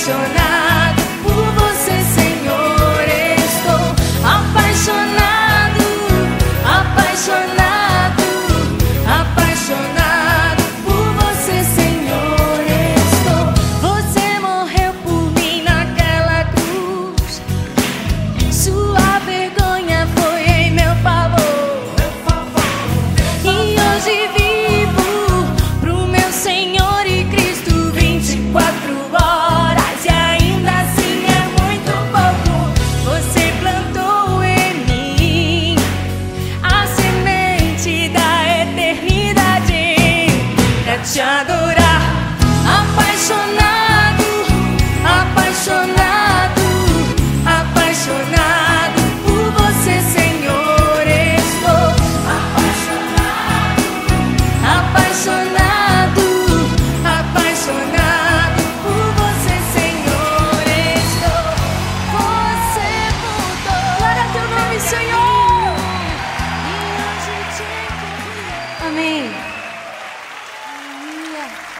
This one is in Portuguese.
apaixonado por você, Senhor. Estou apaixonado, apaixonado, apaixonado por você, Senhor. Estou. Você morreu por mim naquela cruz. Sua vergonha foi em meu favor. E hoje vivo pro meu Senhor e Cristo 24 horas. E ainda assim é muito pouco. Você plantou em mim a semente da eternidade. Pra te adorar.